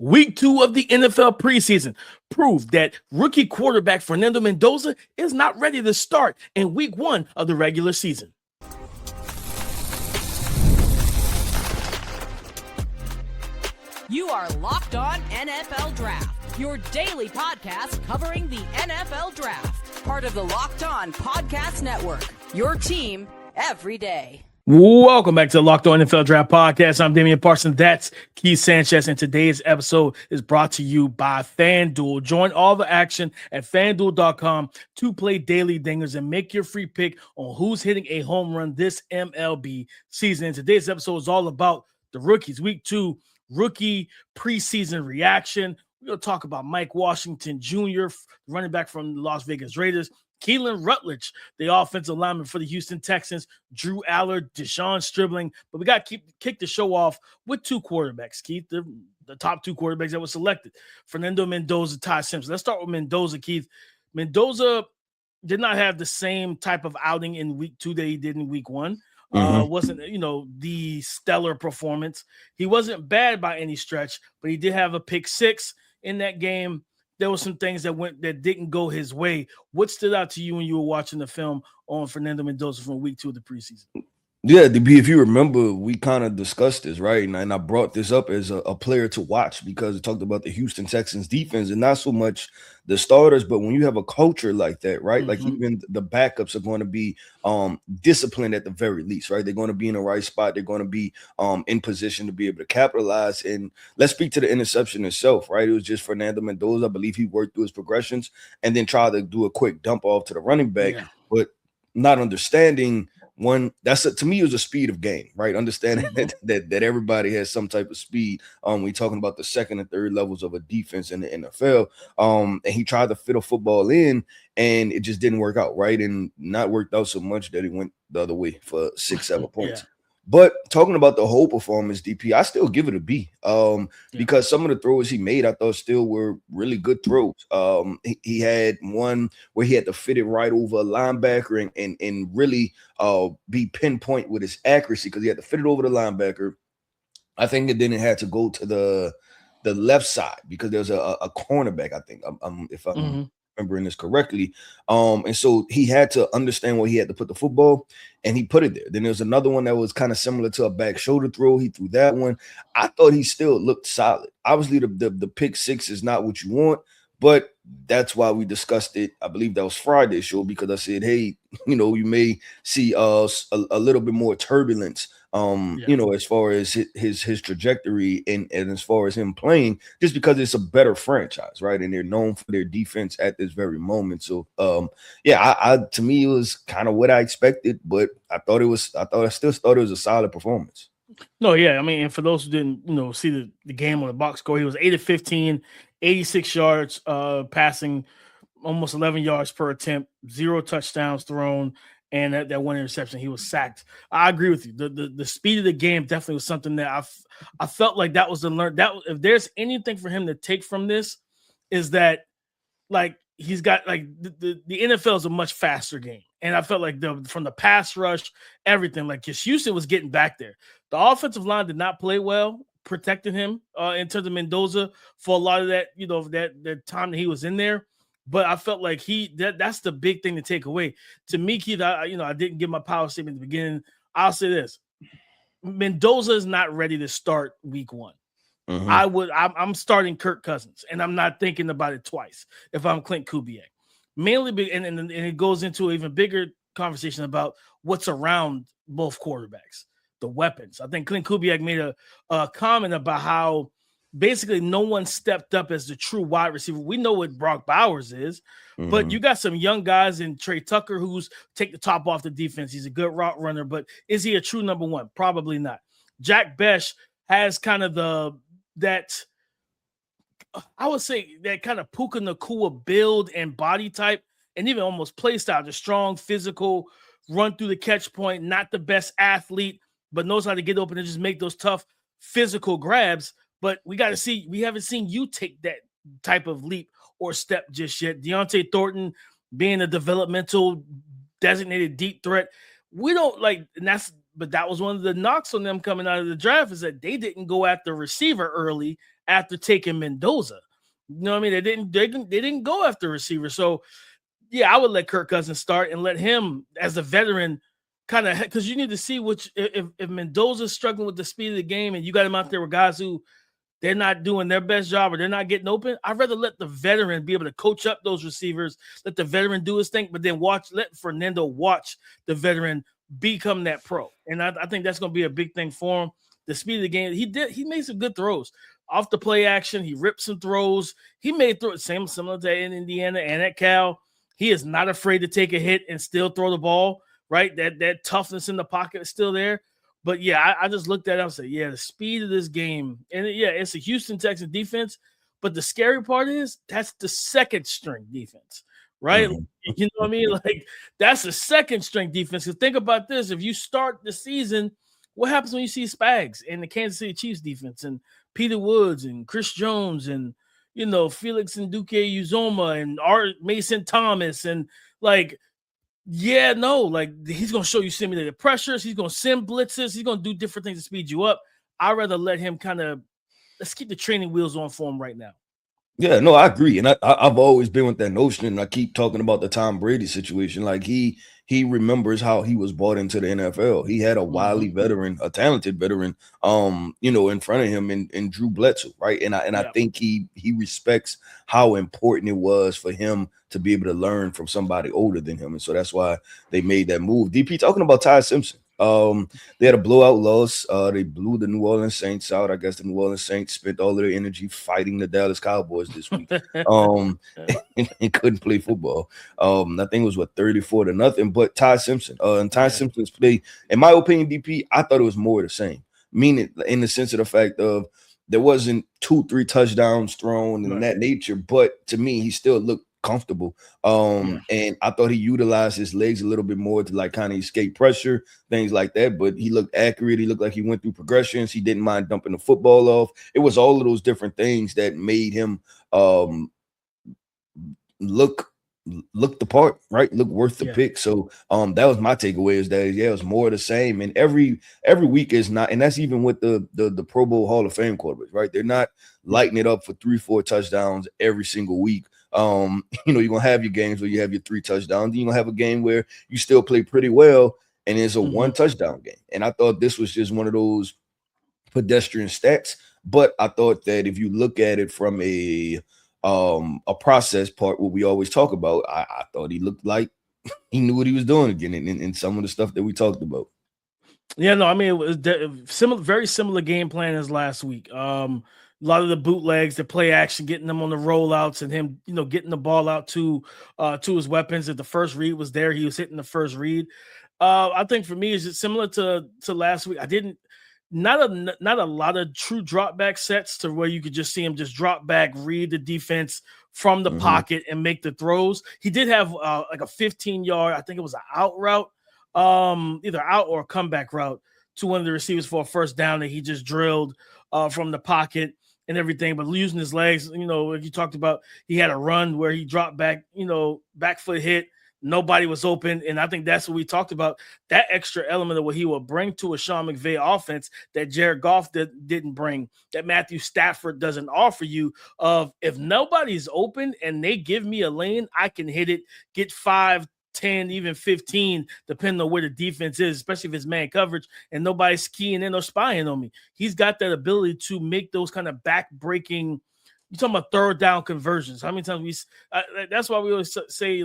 Week 2 of the NFL preseason proved that rookie quarterback Fernando Mendoza is not ready to start in week 1 of the regular season. You are Locked On NFL Draft, your daily podcast covering the NFL Draft. Part of the Locked On Podcast Network, your team every day. Welcome back to the Locked On NFL Draft Podcast. I'm Damian, Parson. That's Keith Sanchez, and today's episode is brought to you by FanDuel. Join all the action at FanDuel.com to play daily dingers and make your free pick on who's hitting a home run this MLB season. And today's episode is all about the rookies. Week 2 rookie preseason reaction. We're going to talk about Mike Washington Jr., running back from the Las Vegas Raiders, Keelan Rutledge, the offensive lineman for the Houston Texans, Drew Allar, Stribling. But we got to kick the show off with 2 quarterbacks, Keith, the top 2 quarterbacks that were selected, Fernando Mendoza, Ty Simpson. Let's start with Mendoza, Keith. Mendoza did not have the same type of outing in week 2 that he did in week 1. Wasn't, the stellar performance. He wasn't bad by any stretch, but he did have a pick 6 in that game. There were some things that didn't go his way. What stood out to you when you were watching the film on Fernando Mendoza from week 2 of the preseason? Yeah, DB, if you remember, we kind of discussed this, right? And I brought this up as a player to watch because it talked about the Houston Texans defense and not so much the starters, but when you have a culture like that, right? Like even the backups are going to be disciplined at the very least, right? They're going to be in the right spot. They're going to be in position to be able to capitalize. And let's speak to the interception itself, right? It was just Fernando Mendoza. I believe he worked through his progressions and then tried to do a quick dump off to the running back, but not understanding to me, it was a speed of game, right? Understanding that everybody has some type of speed. We're talking about the second and third levels of a defense in the NFL. And he tried to fit a football in, and it just didn't work out, right? And not worked out so much that he went the other way for 6-7 points. But talking about the whole performance, DP, I still give it a B because some of the throws he made, I thought still were really good throws. He had one where he had to fit it right over a linebacker and really be pinpoint with his accuracy because he had to fit it over the linebacker. I think it then it had to go to the left side because there's a cornerback, I think, if I'm remembering this correctly. And so he had to understand where he had to put the football, and he put it there. Then there's another one that was kind of similar to a back shoulder throw. He threw that one. I thought he still looked solid. Obviously, the pick 6 is not what you want, but that's why we discussed it. I believe that was Friday's show because I said, hey, you may see a little bit more turbulence as far as his trajectory and as far as him playing, just because it's a better franchise, right? And they're known for their defense at this very moment. So, to me, it was kind of what I expected, but I still thought it was a solid performance. No, yeah. I mean, and for those who didn't, see the game on the box score, he was 8 of 15, 86 yards, passing, almost 11 yards per attempt, 0 touchdowns thrown. And that one interception, he was sacked. I agree with you. The speed of the game definitely was something that I felt like that was the learn. That if there's anything for him to take from this, is that like he's got like the NFL is a much faster game, and I felt like from the pass rush, everything like Houston was getting back there. The offensive line did not play well, protecting him in terms of Mendoza for a lot of that that time that he was in there. But I felt like that's the big thing to take away. To me, Keith, I didn't give my power statement at the beginning. I'll say this. Mendoza is not ready to start week 1. I'm starting Kirk Cousins, and I'm not thinking about it twice if I'm Clint Kubiak. Mainly, and it goes into an even bigger conversation about what's around both quarterbacks, the weapons. I think Clint Kubiak made a comment about how basically no one stepped up as the true wide receiver. We know what Brock Bowers is, but you got some young guys in Trey Tucker who's take the top off the defense. He's a good route runner, but is he a true number 1? Probably not. Jack Besh has kind of that kind of Puka Nacua build and body type, and even almost play style, the strong, physical, run through the catch point, not the best athlete, but knows how to get open and just make those tough physical grabs. But we haven't seen you take that type of leap or step just yet. Deontay Thornton being a developmental designated deep threat. We don't like, but that was one of the knocks on them coming out of the draft is that they didn't go after receiver early after taking Mendoza. You know what I mean? They didn't go after receiver. So yeah, I would let Kirk Cousins start and let him as a veteran kind of, because you need to see which if Mendoza's struggling with the speed of the game and you got him out there with guys who they're not doing their best job or they're not getting open, I'd rather let the veteran be able to coach up those receivers, let the veteran do his thing, but then let Fernando watch the veteran become that pro. And I think that's going to be a big thing for him. The speed of the game, he made some good throws. Off the play action, he ripped some throws. He made throws, similar to in Indiana and at Cal. He is not afraid to take a hit and still throw the ball, right? That toughness in the pocket is still there. But yeah, I just looked at it and said, yeah, the speed of this game. And it's a Houston Texans defense. But the scary part is that's the second string defense, right? Mhm. You know what I mean? Like, that's the second string defense. Because think about this. If you start the season, what happens when you see Spags and the Kansas City Chiefs defense and Peter Woods and Chris Jones and, Felix and Duque Uzoma and Art Mason Thomas and like, he's going to show you simulated pressures. He's going to sim blitzes. He's going to do different things to speed you up. I'd rather let him let's keep the training wheels on for him right now. Yeah, no, I agree. And I've always been with that notion. And I keep talking about the Tom Brady situation. Like he remembers how he was brought into the NFL. He had a wily veteran, a talented veteran, in front of him in Drew Bledsoe, right? And I think he respects how important it was for him to be able to learn from somebody older than him. And so that's why they made that move. DP, talking about Ty Simpson. They had a blowout loss. They blew the New Orleans Saints out. I guess the New Orleans Saints spent all of their energy fighting the Dallas Cowboys this week. And couldn't play football. I think it was 34-0. But Ty Simpson, and Ty Simpson's play, in my opinion, DP, I thought it was more of the same. Meaning in the sense of the fact of there wasn't 2-3 touchdowns thrown and that nature, but to me, he still looked comfortable. And I thought he utilized his legs a little bit more to kind of escape pressure, things like that. But he looked accurate. He looked like he went through progressions. He didn't mind dumping the football off. It was all of those different things that made him look the part, right? Look worth the pick. So that was my takeaway, is that it was more of the same. And every week is not, and that's even with the Pro Bowl Hall of Fame quarterbacks, right? They're not lighting it up for 3-4 touchdowns every single week. You're gonna have your games where you have your 3 touchdowns. You're gonna have a game where you still play pretty well and it's a 1 touchdown game. And I thought this was just one of those pedestrian stats. But I thought that if you look at it from a process part, what we always talk about, I thought he looked like he knew what he was doing again in some of the stuff that we talked about. Yeah, no, I mean, it was very similar game plan as last week. A lot of the bootlegs, the play action, getting them on the rollouts, and him, getting the ball out to his weapons. If the first read was there, he was hitting the first read. I think for me, is it similar to last week? I didn't. Not a lot of true drop back sets to where you could just see him just drop back, read the defense from the pocket and make the throws. He did have like a 15-yard, I think it was an out route, either out or a comeback route to one of the receivers for a first down that he just drilled from the pocket and everything. But using his legs, like you talked about, he had a run where he dropped back, back foot hit. Nobody was open, and I think that's what we talked about, that extra element of what he will bring to a Sean McVay offense that Jared Goff didn't bring, that Matthew Stafford doesn't offer you, of if nobody's open and they give me a lane, I can hit it, get 5, 10, even 15, depending on where the defense is, especially if it's man coverage and nobody's keying in or spying on me. He's got that ability to make those kind of back-breaking, you're talking about third down conversions. How many times that's why we always say,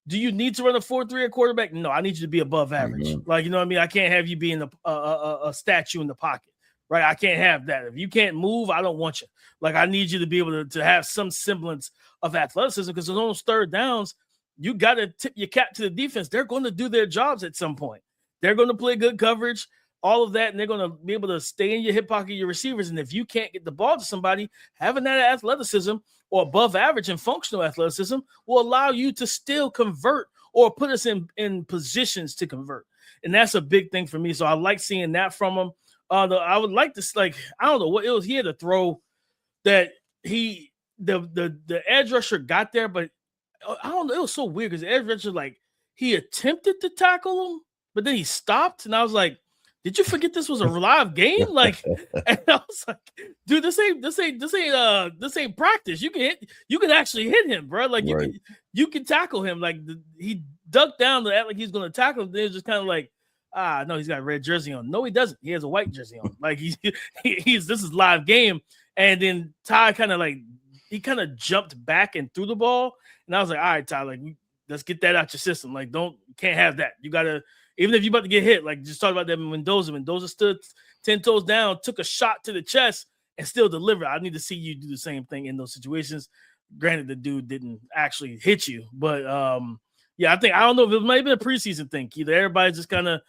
do you need to run a 4-3 at quarterback? No, I need you to be above average. I can't have you being a statue in the pocket, right? I can't have that. If you can't move, I don't want you. I need you to be able to have some semblance of athleticism, because on those third downs, you got to tip your cap to the defense. They're going to do their jobs at some point. They're going to play good coverage, all of that, and they're going to be able to stay in your hip pocket, your receivers. And if you can't get the ball to somebody, having that athleticism or above average and functional athleticism will allow you to still convert or put us in positions to convert. And that's a big thing for me. So I like seeing that from him. I would like to, I don't know what it was. He had a throw that the edge rusher got there, but I don't know. It was so weird because the edge rusher, he attempted to tackle him, but then he stopped. And I was like, did you forget this was a live game? Like, and I was like, dude, this ain't practice. You can actually hit him, bro. Like you can tackle him. Like he ducked down to act like he's gonna tackle him. Then it's just kind of like, no, he's got a red jersey on. No, he doesn't. He has a white jersey on. Like he's this is live game. And then Ty kind of jumped back and threw the ball. And I was like, all right, Ty, like let's get that out your system. Like can't have that. You gotta. Even if you're about to get hit, like just talk about that Mendoza. Mendoza stood 10 toes down, took a shot to the chest, and still delivered. I need to see you do the same thing in those situations. Granted, the dude didn't actually hit you, but yeah, I don't know if it might have been a preseason thing. Either everybody's just kind of,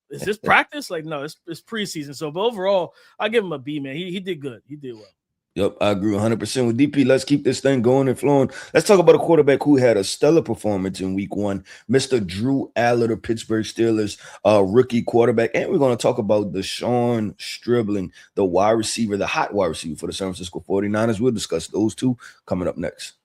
is this practice? Like, no, it's preseason. So, but overall, I give him a B, man. He did good. He did well. Yep, I agree 100% with DP. Let's keep this thing going and flowing. Let's talk about a quarterback who had a stellar performance in week 1, Mr. Drew Allar, the Pittsburgh Steelers rookie quarterback. And we're going to talk about Deshaun Stribling, the wide receiver, the hot wide receiver for the San Francisco 49ers. We'll discuss those two coming up next.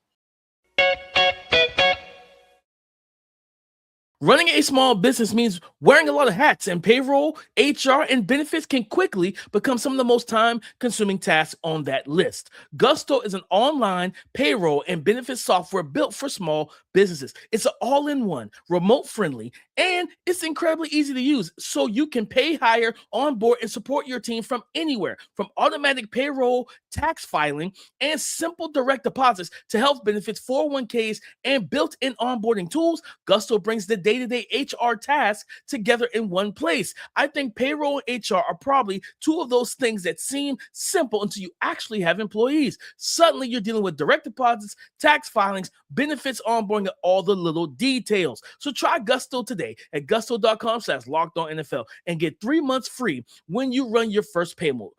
Running a small business means wearing a lot of hats, and payroll, HR, and benefits can quickly become some of the most time-consuming tasks on that list. Gusto is an online payroll and benefits software built for small businesses. It's an all-in-one, remote-friendly, and it's incredibly easy to use, so you can pay, hire, onboard, and support your team from anywhere. From automatic payroll, tax filing, and simple direct deposits to health benefits, 401ks, and built-in onboarding tools, Gusto brings the day-to-day HR tasks together in one place. I think payroll and HR are probably two of those things that seem simple until you actually have employees. Suddenly, you're dealing with direct deposits, tax filings, benefits, onboarding, and all the little details. So try Gusto today at gusto.com/LockedOnNFL and get 3 months free when you run your first payroll.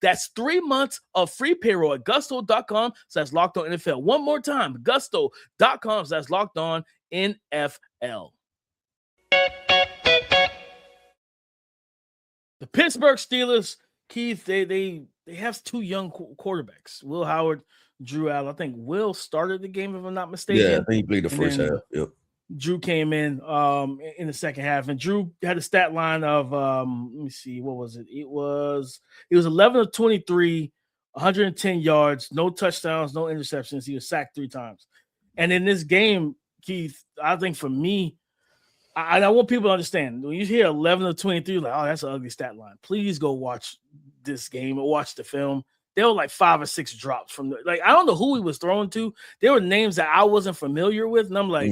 That's 3 months of free payroll at gusto.com/LockedOnNFL. One more time, gusto.com/LockedOnNFL. The Pittsburgh Steelers, Keith, they have 2 young quarterbacks, Will Howard, Drew Allar. I think Will started the game, if I'm not mistaken. Yeah, I think he played the first half. Yep. Drew came in the second half, and Drew had a stat line of let me see, what was it? It was 11 of 23, 110 yards, no touchdowns, no interceptions. He was sacked 3 times. And in this game, Keith, I think for me, I want people to understand, when you hear 11 of 23, you're like, oh, that's an ugly stat line. Please go watch this game or watch the film. There were like 5 or 6 drops from I don't know who he was throwing to. There were names that I wasn't familiar with, and I'm like,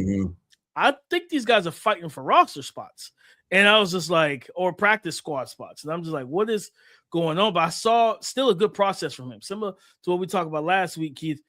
I think these guys are fighting for roster spots. And I was just like, or practice squad spots. And I'm just like, what is going on? But I saw still a good process from him. Similar to what we talked about last week, Keith.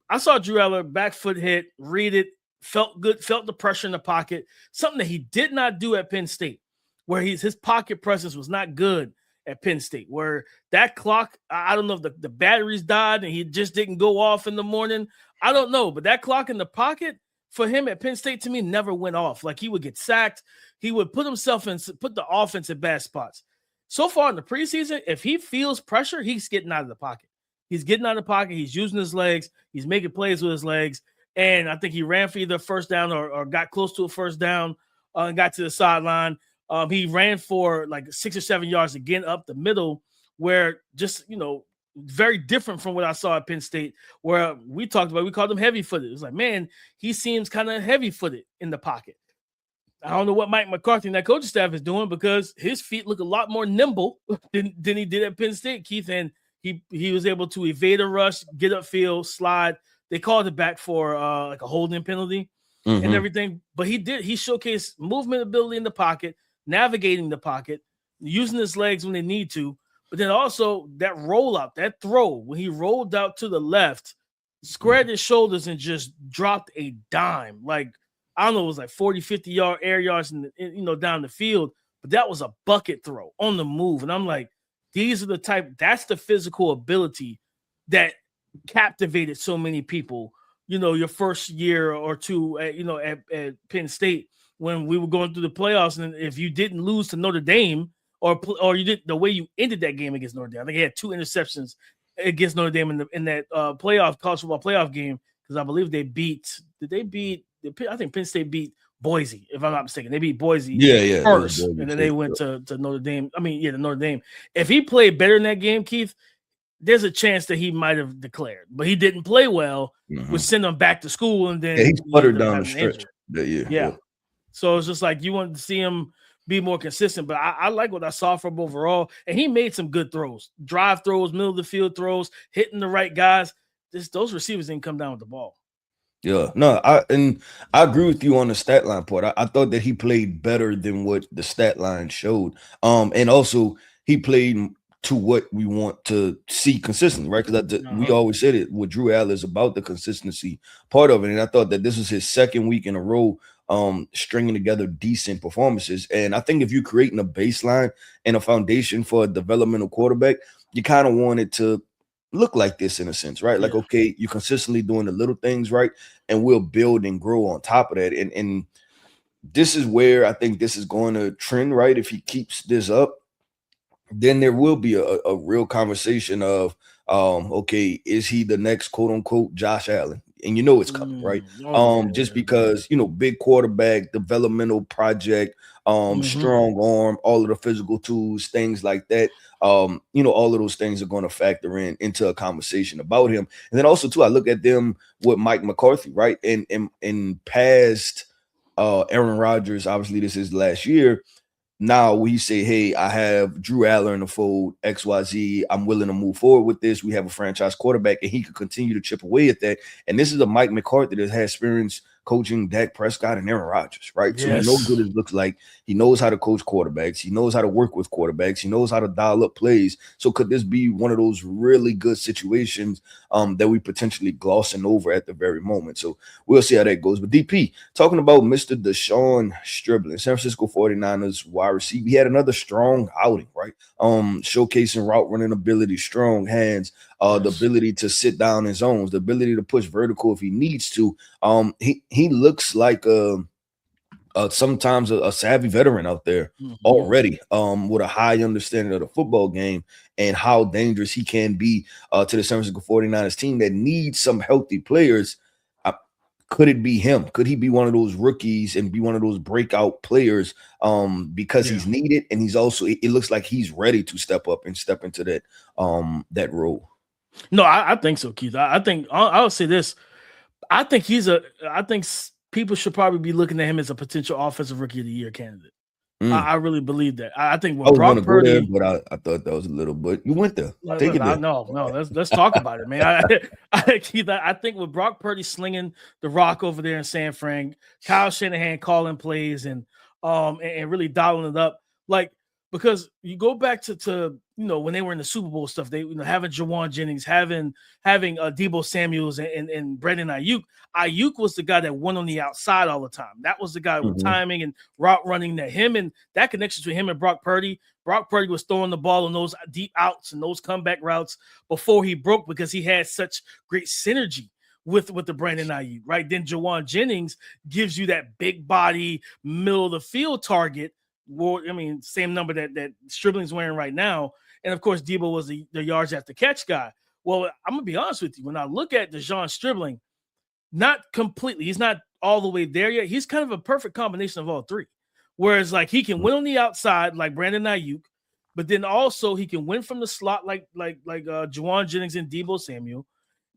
I saw Drew Allar back foot hit, read it, felt good, felt the pressure in the pocket, something that he did not do at Penn State, where his pocket presence was not good at Penn State, where that clock, I don't know if the batteries died and he just didn't go off in the morning. I don't know, but that clock in the pocket for him at Penn State, to me, never went off. Like, he would get sacked. He would put the offense in bad spots. So far in the preseason, if he feels pressure, he's getting out of the pocket. He's getting out of the pocket. He's using his legs. He's making plays with his legs. And I think he ran for either a first down or got close to a first down and got to the sideline. He ran for like 6 or 7 yards again up the middle, where just, very different from what I saw at Penn State, where we called him heavy-footed. It was like, man, he seems kind of heavy-footed in the pocket. I don't know what Mike McCarthy and that coaching staff is doing, because his feet look a lot more nimble than he did at Penn State, Keith, and he was able to evade a rush, get upfield, slide. They called it back for like a holding penalty and everything, but he showcased movement ability in the pocket, navigating the pocket, using his legs when they need to, but then also that rollout, that throw, when he rolled out to the left, squared his shoulders and just dropped a dime. Like, I don't know, it was like 40, 50 yard air yards down the field, but that was a bucket throw on the move. And I'm like, that's the physical ability that captivated so many people, your first year or two at Penn State, when we were going through the playoffs. And if you didn't lose to Notre Dame, or you did the way you ended that game against Notre Dame, I think he had 2 interceptions against Notre Dame in that college football playoff game, because I believe I think Penn State beat Boise, if I'm not mistaken. They beat Boise Yeah. first, and then they went to Notre Dame. To Notre Dame. If he played better in that game, Keith, there's a chance that he might have declared, but he didn't play well, which sent him back to school, and then he sputtered down the stretch. Yeah. So it's just like you want to see him be more consistent. But I like what I saw from him overall, and he made some good throws, drive throws, middle of the field throws, hitting the right guys. Those receivers didn't come down with the ball. Yeah, no, I agree with you on the stat line part. I thought that he played better than what the stat line showed. And also he played to what we want to see consistently, right? Because we always said it with Drew Allar is about the consistency part of it. And I thought that this was his second week in a row stringing together decent performances. And I think if you're creating a baseline and a foundation for a developmental quarterback, you kind of want it to look like this in a sense, right? Like, okay, you're consistently doing the little things right, and we'll build and grow on top of that. And this is where I think this is going to trend, right? If he keeps this up, then there will be a real conversation of, okay, is he the next quote unquote Josh Allen? And you know it's coming, right? Just because, big quarterback, developmental project, strong arm, all of the physical tools, things like that. All of those things are going to factor into a conversation about him. And then also too, I look at them with Mike McCarthy, right? And past Aaron Rodgers, obviously this is last year. Now we say, hey, I have Drew Allar in the fold, XYZ. I'm willing to move forward with this. We have a franchise quarterback, and he could continue to chip away at that. And this is a Mike McCarthy that has experience coaching Dak Prescott and Aaron Rodgers, right? So he knows what it looks like. He knows how to coach quarterbacks. He knows how to work with quarterbacks. He knows how to dial up plays. So could this be one of those really good situations that we potentially glossing over at the very moment? So we'll see how that goes. But DP, talking about Mr. Deshaun Stribling, San Francisco 49ers wide receiver, he had another strong outing, right? Showcasing route running ability, strong hands, the ability to sit down in zones, the ability to push vertical if he needs to. He looks like sometimes a savvy veteran out there already, with a high understanding of the football game and how dangerous he can be to the San Francisco 49ers team that needs some healthy players. Could it be him? Could he be one of those rookies and be one of those breakout players because he's needed, and he's also, it looks like he's ready to step up and step into that role? No, I think so, Keith. I think I'll say this. I think people should probably be looking at him as a potential offensive rookie of the year candidate. I really believe that. I think when Brock Purdy, there, but I thought that was a little bit. You went there. Take it there. No. Let's talk about it, man. I think with Brock Purdy slinging the rock over there in San Fran, Kyle Shanahan calling plays and really dialing it up, like, because you go back to when they were in the Super Bowl stuff, they having Jawan Jennings, having Deebo Samuels and Brandon Ayuk. Ayuk was the guy that went on the outside all the time. That was the guy with timing and route running. That him and that connection between him and Brock Purdy. Brock Purdy was throwing the ball on those deep outs and those comeback routes before he broke, because he had such great synergy with the Brandon Ayuk, right? Then Jawan Jennings gives you that big body, middle of the field target. Well, I mean, same number that Stribling's wearing right now. And of course, Deebo was the yards after catch guy. Well, I'm gonna be honest with you. When I look at Deshaun Stribling, not completely, he's not all the way there yet. He's kind of a perfect combination of all three. Whereas, like, he can win on the outside, like Brandon Ayuk, but then also he can win from the slot, like Jawan Jennings and Deebo Samuel.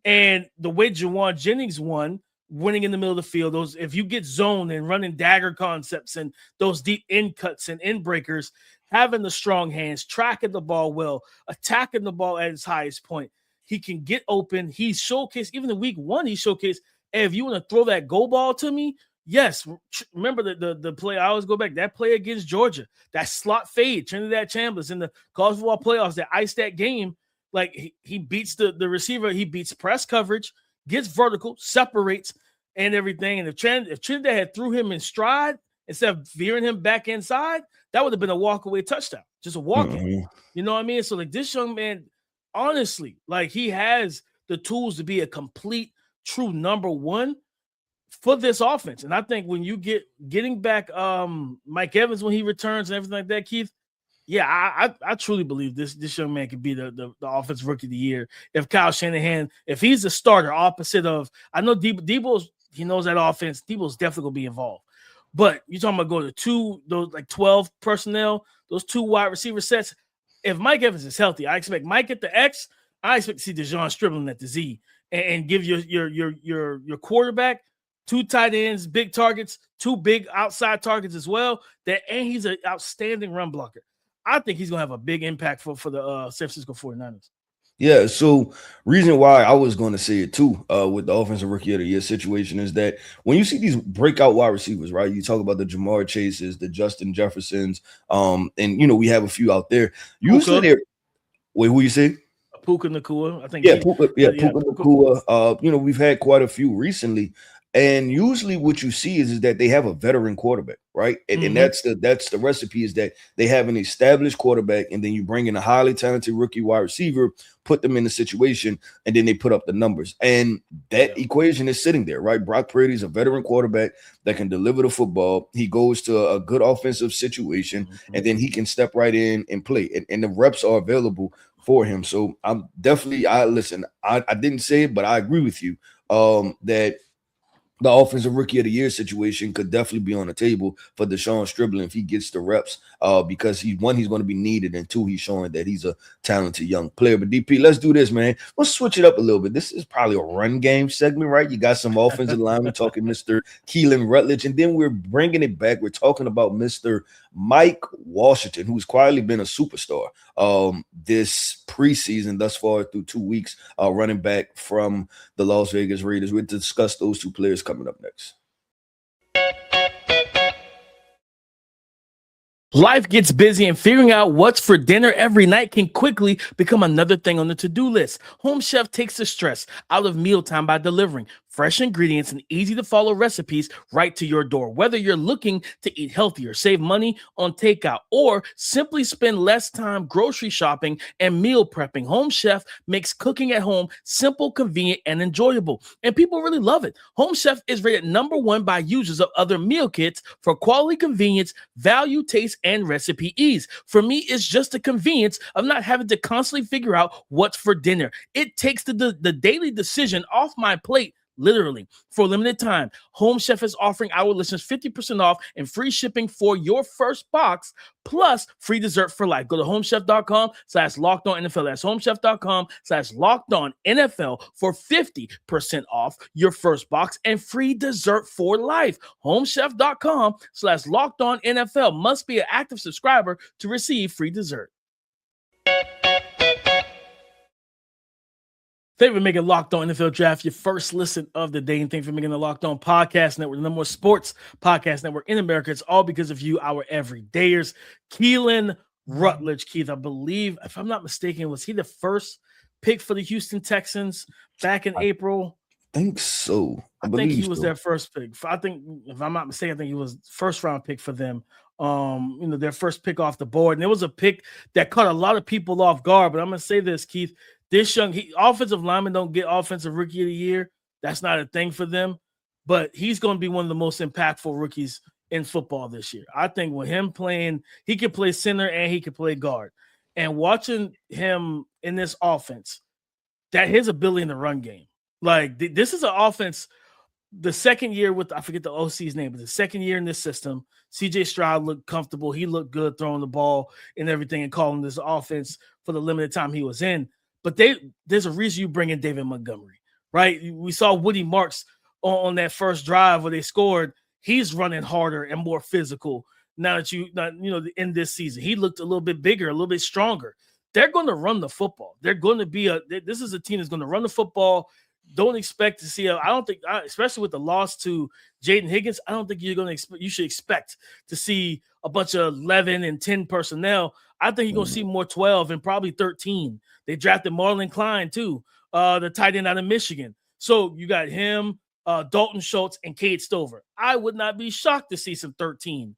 And the way Jawan Jennings won, winning in the middle of the field, those, if you get zoned and running dagger concepts and those deep end cuts and end breakers, having the strong hands, tracking the ball well, attacking the ball at its highest point, he can get open. He's showcased, even in week one, he showcased, hey, if you want to throw that go ball to me, yes. Remember the play, I always go back, that play against Georgia, that slot fade, Trinidad Chambers in the college football playoffs that iced that game. Like, he beats the receiver, he beats press coverage, gets vertical, separates, and everything. And if Trinidad had threw him in stride instead of veering him back inside, that would have been a walk-away touchdown, just a walk-in. You know what I mean? So, like, this young man, honestly, like, he has the tools to be a complete, true number one for this offense. And I think when you getting back Mike Evans when he returns and everything like that, Keith, yeah, I truly believe this young man could be the offensive rookie of the year. If Kyle Shanahan, if he's the starter, opposite of, I know Debo's, he knows that offense, Debo's definitely gonna be involved. But you're talking about go to those like 12 personnel, those 2 wide receiver sets. If Mike Evans is healthy, I expect Mike at the X. I expect to see DeJon Stribling at the Z and give your quarterback 2 tight ends, big targets, 2 big outside targets as well. And he's an outstanding run blocker. I think he's gonna have a big impact for the San Francisco 49ers. Yeah, so reason why I was going to say it too with the offensive rookie of the year situation is that when you see these breakout wide receivers, right? You talk about the Jamar Chases, the Justin Jeffersons, and we have a few out there. Usually they're who you say? Puka Nacua, I think. Puka Nacua. We've had quite a few recently. And usually what you see is that they have a veteran quarterback, right? And that's the recipe is that they have an established quarterback, and then you bring in a highly talented rookie wide receiver, put them in the situation, and then they put up the numbers. And that equation is sitting there, right? Brock Purdy's a veteran quarterback that can deliver the football. He goes to a good offensive situation, and then he can step right in and play. And the reps are available for him. So I'm definitely, I didn't say it, but I agree with you that the offensive rookie of the year situation could definitely be on the table for DeJon Stribling if he gets the reps because he's going to be needed, and 2, he's showing that he's a talented young player. But DP, let's do this, man. Let's switch it up a little bit. This is probably a run game segment, right? You got some offensive linemen talking Mr. Keelan Rutledge, and then we're bringing it back. We're talking about Mr. Mike Washington, who's quietly been a superstar this preseason thus far through 2 weeks, running back from the Las Vegas Raiders. We'll discuss those 2 players coming up next. Life gets busy, and figuring out what's for dinner every night can quickly become another thing on the to-do list. Home Chef takes the stress out of mealtime by delivering fresh ingredients and easy-to-follow recipes right to your door. Whether you're looking to eat healthier, save money on takeout, or simply spend less time grocery shopping and meal prepping, Home Chef makes cooking at home simple, convenient, and enjoyable. And people really love it. Home Chef is rated #1 by users of other meal kits for quality, convenience, value, taste, and recipe ease. For me, it's just the convenience of not having to constantly figure out what's for dinner. It takes the daily decision off my plate. Literally, for a limited time, Home Chef is offering our listeners 50% off and free shipping for your first box, plus free dessert for life. Go to homechef.com/lockedonnfl. That's homechef.com/lockedonnfl for 50% off your first box and free dessert for life. Homechef.com/lockedonnfl. Must be an active subscriber to receive free dessert. Thank you for making Locked On NFL Draft your first listen of the day, and thank you for making the Locked On Podcast Network, the #1 sports podcast network in America. It's all because of you, our everydayers. Keelan Rutledge, Keith, I believe, if I'm not mistaken, was he the first pick for the Houston Texans back in April? I think so. I think he was their first pick. I think, if I'm not mistaken, I think he was first round pick for them. Their first pick off the board. And it was a pick that caught a lot of people off guard. But I'm going to say this, Keith. This offensive linemen don't get offensive rookie of the year. That's not a thing for them. But he's going to be one of the most impactful rookies in football this year. I think with him playing, he can play center and he can play guard. And watching him in this offense, that his ability in the run game. Like, this is an offense, the second year with, I forget the OC's name, but the second year in this system, CJ Stroud looked comfortable. He looked good throwing the ball and everything and calling this offense for the limited time he was in. But there's a reason you bring in David Montgomery, right? We saw Woody Marks on that first drive where they scored. He's running harder and more physical now that in this season. He looked a little bit bigger, a little bit stronger. They're going to run the football. They're going to be this is a team that's going to run the football. Don't expect to see especially with the loss to Jaden Higgins, I don't think you should expect to see a bunch of 11 and 10 personnel. I think you're going to see more 12 and probably 13. They drafted Marlon Klein too, the tight end out of Michigan. So you got him, Dalton Schultz, and Cade Stover. I would not be shocked to see some 13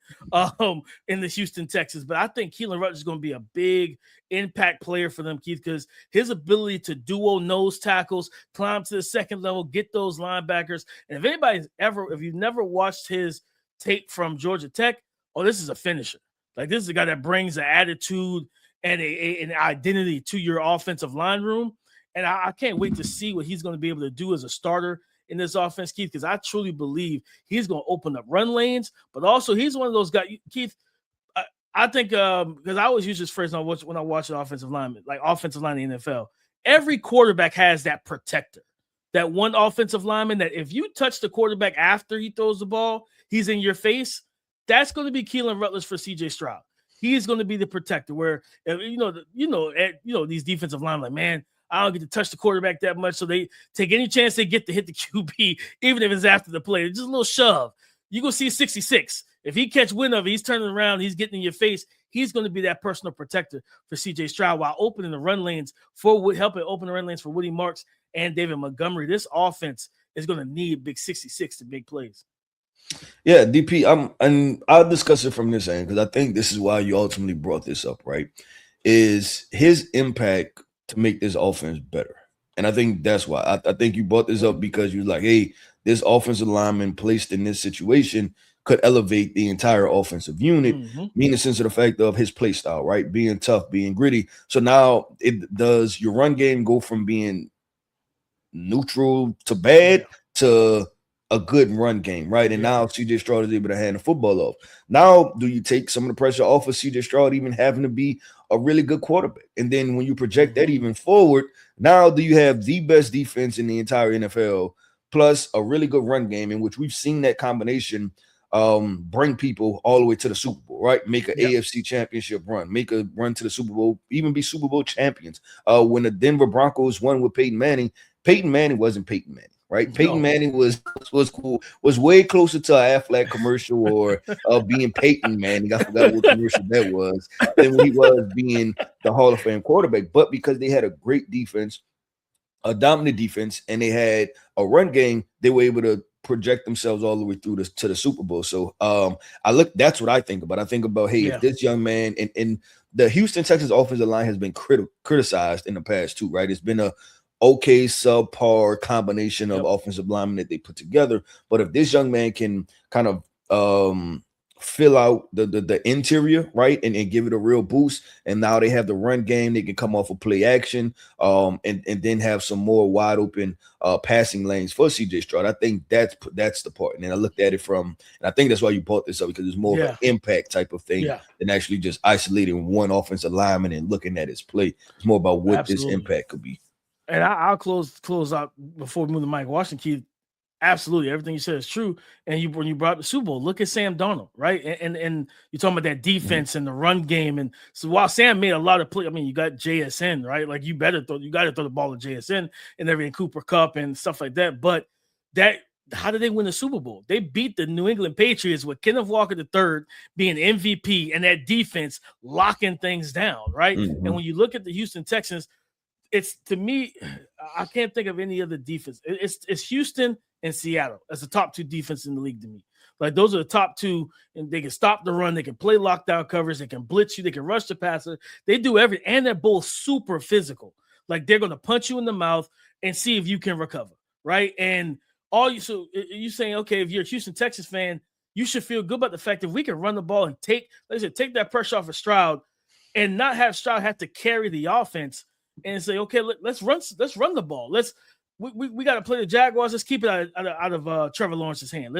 in the Houston Texans, but I think Keelan Rutledge is going to be a big impact player for them, Keith, because his ability to duo nose tackles, climb to the second level, get those linebackers. And if you've never watched his tape from Georgia Tech, this is a finisher. Like, this is a guy that brings an attitude and an identity to your offensive line room. And I can't wait to see what he's going to be able to do as a starter in this offense, Keith, because I truly believe he's going to open up run lanes, but also he's one of those guys, Keith. I think because I always use this phrase when I watch an offensive lineman, like offensive line in the NFL. Every quarterback has that protector, that one offensive lineman that if you touch the quarterback after he throws the ball, he's in your face. That's going to be Keelan Rutledge for C.J. Stroud. He's going to be the protector. Where these defensive linemen, like, man, I don't get to touch the quarterback that much, so they take any chance they get to hit the QB, even if it's after the play. Just a little shove. You go see 66. If he catch wind of it, he's turning around, he's getting in your face. He's going to be that personal protector for C.J. Stroud while opening the run lanes helping open the run lanes for Woody Marks and David Montgomery. This offense is going to need big 66 to make plays. Yeah, DP, and I'll discuss it from this end because I think this is why you ultimately brought this up, right? Is his impact to make this offense better. And I think that's why. I think you brought this up because you're like, hey, this offensive lineman placed in this situation could elevate the entire offensive unit, meaning sense of the fact of his play style, right? Being tough, being gritty. So now does your run game go from being neutral to bad to a good run game, right? And now C.J. Stroud is able to hand the football off. Now, do you take some of the pressure off of C.J. Stroud even having to be a really good quarterback? And then when you project that even forward, now do you have the best defense in the entire NFL plus a really good run game in which we've seen that combination bring people all the way to the Super Bowl, right? Make an AFC championship run, make a run to the Super Bowl, even be Super Bowl champions. When the Denver Broncos won with Peyton Manning wasn't Peyton Manning. Right, Peyton Manning was cool, was way closer to an Aflac commercial or being Peyton Manning. I forgot what commercial that was. Than he was being the Hall of Fame quarterback. But because they had a great defense, a dominant defense, and they had a run game, they were able to project themselves all the way through to the Super Bowl. So that's what I think about. I think about, hey, if this young man and the Houston Texans offensive line has been criticized in the past too, right? It's been a okay subpar combination of offensive linemen that they put together. But if this young man can kind of fill out the interior, right, and give it a real boost, and now they have the run game, they can come off of play action and then have some more wide open passing lanes for CJ Stroud. I think that's the part. And then I looked at it and I think that's why you brought this up, because it's more of an impact type of thing than actually just isolating one offensive lineman and looking at his play. It's more about what this impact could be. And I'll close out before we move to Mike Washington. Keith, absolutely, everything you said is true. And when you brought up the Super Bowl, look at Sam Darnold, right? And you're talking about that defense and the run game. And so while Sam made a lot of plays, I mean, you got JSN, right? Like you got to throw the ball to JSN and everything, Cooper Kupp and stuff like that. But how did they win the Super Bowl? They beat the New England Patriots with Kenneth Walker III being MVP and that defense locking things down, right? And when you look at the Houston Texans, it's, to me, I can't think of any other defense. It's Houston and Seattle as the top two defenses in the league to me. Like, those are the top two, and they can stop the run, they can play lockdown covers, they can blitz you, they can rush the passer. They do everything, and they're both super physical. Like, they're going to punch you in the mouth and see if you can recover, right? And so you're saying, okay, if you're a Houston Texans fan, you should feel good about the fact that we can run the ball and take that pressure off of Stroud and not have Stroud have to carry the offense and say, okay, let's run the ball. We got to play the Jaguars. Let's keep it out of Trevor Lawrence's hand.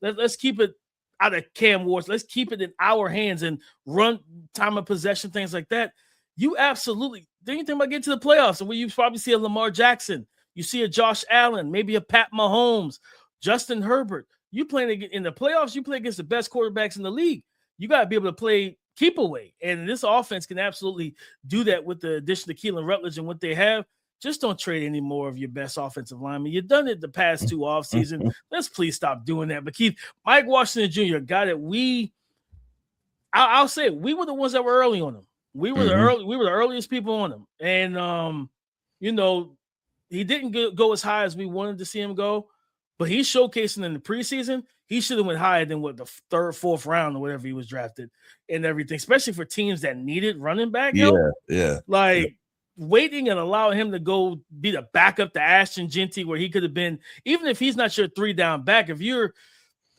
Let's keep it out of Cam Ward's. Let's keep it in our hands and run time of possession, things like that. You absolutely then you think about getting to the playoffs, and where you probably see a Lamar Jackson, you see a Josh Allen, maybe a Pat Mahomes, Justin Herbert. You playing in the playoffs, you play against the best quarterbacks in the league. You got to be able to play keep away. And this offense can absolutely do that with the addition of Keelan Rutledge and what they have. Just don't trade any more of your best offensive linemen. You've done it the past two offseasons. Let's please stop doing that. But Keith, Mike Washington Jr., a guy that I'll say it, we were the ones that were early on him. We were the earliest people on him. And he didn't go as high as we wanted to see him go, but he's showcasing in the preseason. He should have went higher than the third, fourth round or whatever he was drafted and everything, especially for teams that needed running back help. Waiting and allowing him to go be the backup to Ashton Genty, where he could have been, even if he's not your 3-down back, if you're,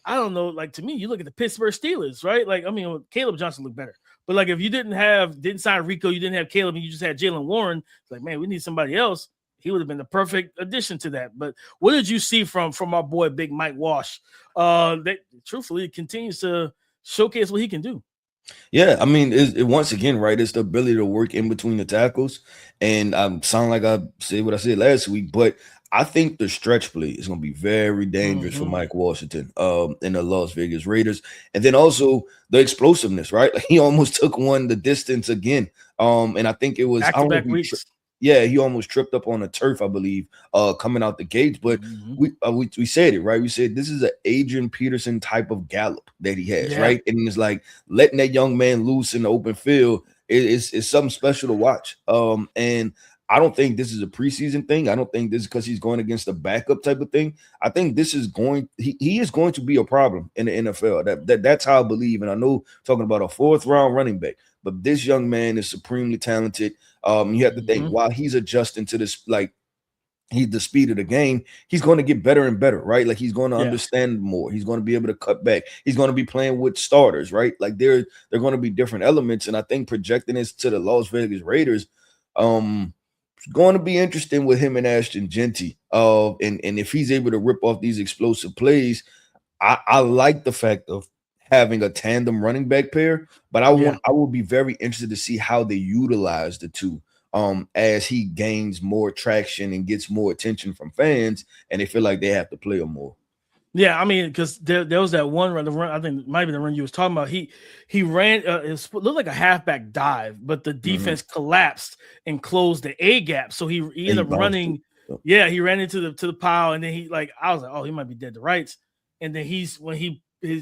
I don't know, like, to me, you look at the Pittsburgh Steelers, right? Like, I mean, Caleb Johnson looked better. But like, if you didn't sign Rico, you didn't have Caleb, and you just had Jalen Warren, it's like, man, we need somebody else. he would have been the perfect addition to that. But what did you see from our boy Big Mike Wash? That truthfully continues to showcase what he can do. Yeah, I mean, it once again, right? It's the ability to work in between the tackles, and I sound like I said what I said last week, but I think the stretch play is going to be very dangerous for Mike Washington, in the Las Vegas Raiders, and then also the explosiveness, right? Like he almost took one the distance again, and I think it was back-to-back weeks. he almost tripped up on the turf, I believe, coming out the gates. But we said it, right? We said this is an Adrian Peterson type of gallop that he has, right? And it's like letting that young man loose in the open field is something special to watch. And I don't think this is a preseason thing. I don't think this is because he's going against a backup type of thing. I think this is he is going to be a problem in the NFL. That's how I believe. And I know talking about a 4th round running back, but this young man is supremely talented. You have to think while he's adjusting to this, like he's the speed of the game, he's going to get better and better, right? Like he's going to understand more. He's going to be able to cut back. He's going to be playing with starters, right? Like they're going to be different elements. And I think projecting this to the Las Vegas Raiders, it's going to be interesting with him and Ashton Genty. And if he's able to rip off these explosive plays, I like the fact of having a tandem running back pair, but I will be very interested to see how they utilize the two as he gains more traction and gets more attention from fans, and they feel like they have to play him more. Yeah, I mean, because there was that one run, I think it might be the run you was talking about. He ran, it looked like a halfback dive, but the defense collapsed and closed the A gap. So he ended up running. Yeah, he ran into the pile, and then I was like, oh, he might be dead to rights. And then his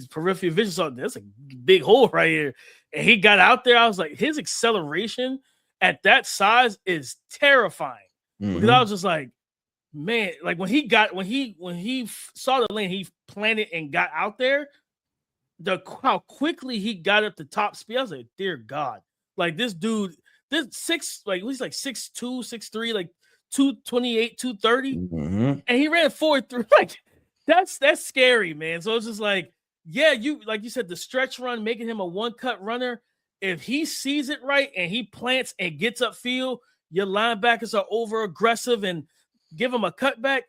peripheral vision saw there's a big hole right here, and he got out there. I was like, his acceleration at that size is terrifying because I was just like, man, like when he saw the lane, he planted and got out there. How quickly he got up the top speed, I was like, dear God, like this dude, he's like 6'2", 6'3", like 228, 230, and he ran 4.3. Like that's scary, man. So it's just like, yeah, like you said, the stretch run, making him a one-cut runner. If he sees it right and he plants and gets upfield, your linebackers are over aggressive and give him a cutback.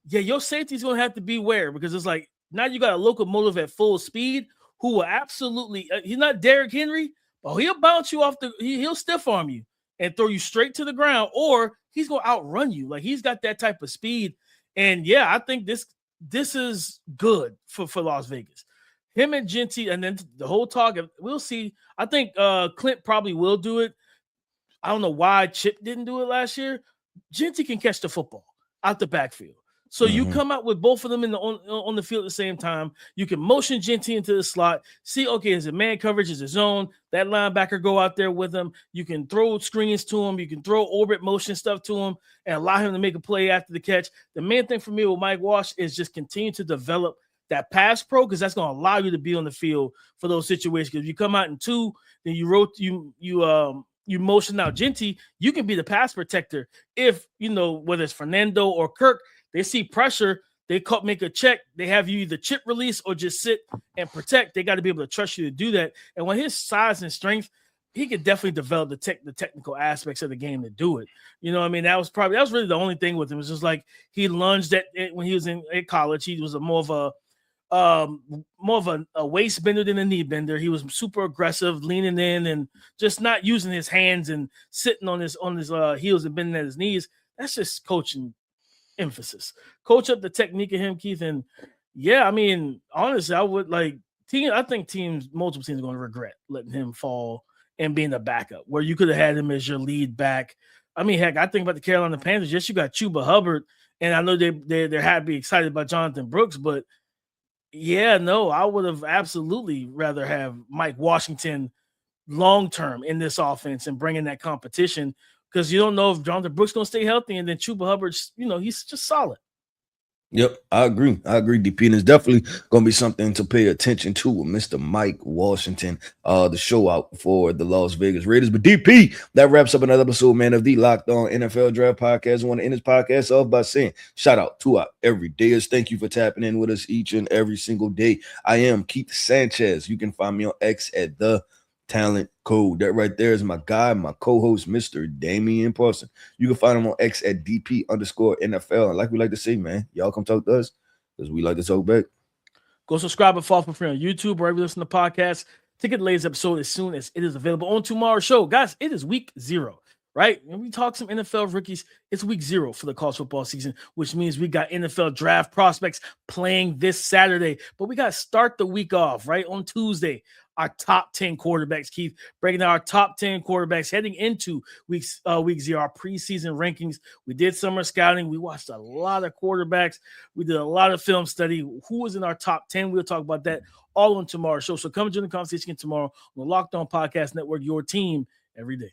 Yeah, your safety's gonna have to beware because it's like now you got a locomotive at full speed who will absolutely. He's not Derrick Henry, but he'll bounce you off he'll stiff arm you and throw you straight to the ground, or he's gonna outrun you. Like he's got that type of speed, and yeah, I think this is good for Las Vegas. Him and Genty, and then the whole talk. We'll see. I think Clint probably will do it. I don't know why Chip didn't do it last year. Genty can catch the football out the backfield. So you come out with both of them on the field at the same time. You can motion Genty into the slot. See, okay, is it man coverage? Is it zone? That linebacker go out there with him. You can throw screens to him. You can throw orbit motion stuff to him and allow him to make a play after the catch. The main thing for me with Mike Wash is just continue to develop that pass pro, because that's going to allow you to be on the field for those situations. Because if you come out in 2, then you motion out Genty, you can be the pass protector. If whether it's Fernando or Kirk, they see pressure, they make a check, they have you either chip release or just sit and protect. They got to be able to trust you to do that. And when his size and strength, he could definitely develop the technical aspects of the game to do it. You know what I mean? That was really the only thing with him. It was just like he lunged at it when he was in college. He was more of a waist bender than a knee bender. He was super aggressive, leaning in and just not using his hands and sitting on his heels and bending at his knees. That's just coaching emphasis. Coach up the technique of him, Keith. And yeah, I mean, honestly, I would I think multiple teams are going to regret letting him fall and being a backup where you could have had him as your lead back. I mean, heck, I think about the Carolina Panthers. Yes, you got Chuba Hubbard, and I know they're happy, to be excited about Jonathan Brooks, but yeah, no, I would have absolutely rather have Mike Washington long-term in this offense and bringing that competition, because you don't know if Jonathan Brooks going to stay healthy, and then Chuba Hubbard, he's just solid. Yep, I agree, DP, and it's definitely going to be something to pay attention to with Mr. Mike Washington, the show out for the Las Vegas Raiders. But DP, that wraps up another episode, man, of the Locked On NFL Draft Podcast. I want to end this podcast off by saying shout out to our everydayers. Thank you for tapping in with us each and every single day. I am Keith Sanchez. You can find me on X at the talent code. That right there is my guy, my co-host, Mr. Damian Parson. You can find him on X at DP_NFL. And like we like to say, man, y'all come talk to us because we like to talk back. Go subscribe and follow for free on YouTube or wherever you listen to podcasts. Ticket the latest episode as soon as it is available on tomorrow's show. Guys, it is week 0. Right? When we talk some NFL rookies, it's week 0 for the college football season, which means we got NFL draft prospects playing this Saturday. But we got to start the week off, right? On Tuesday, our top 10 quarterbacks, Keith, breaking down our top 10 quarterbacks heading into week 0, our preseason rankings. We did summer scouting. We watched a lot of quarterbacks. We did a lot of film study. Who was in our top 10? We'll talk about that all on tomorrow's show. So come join the conversation tomorrow on the Locked On Podcast Network, your team every day.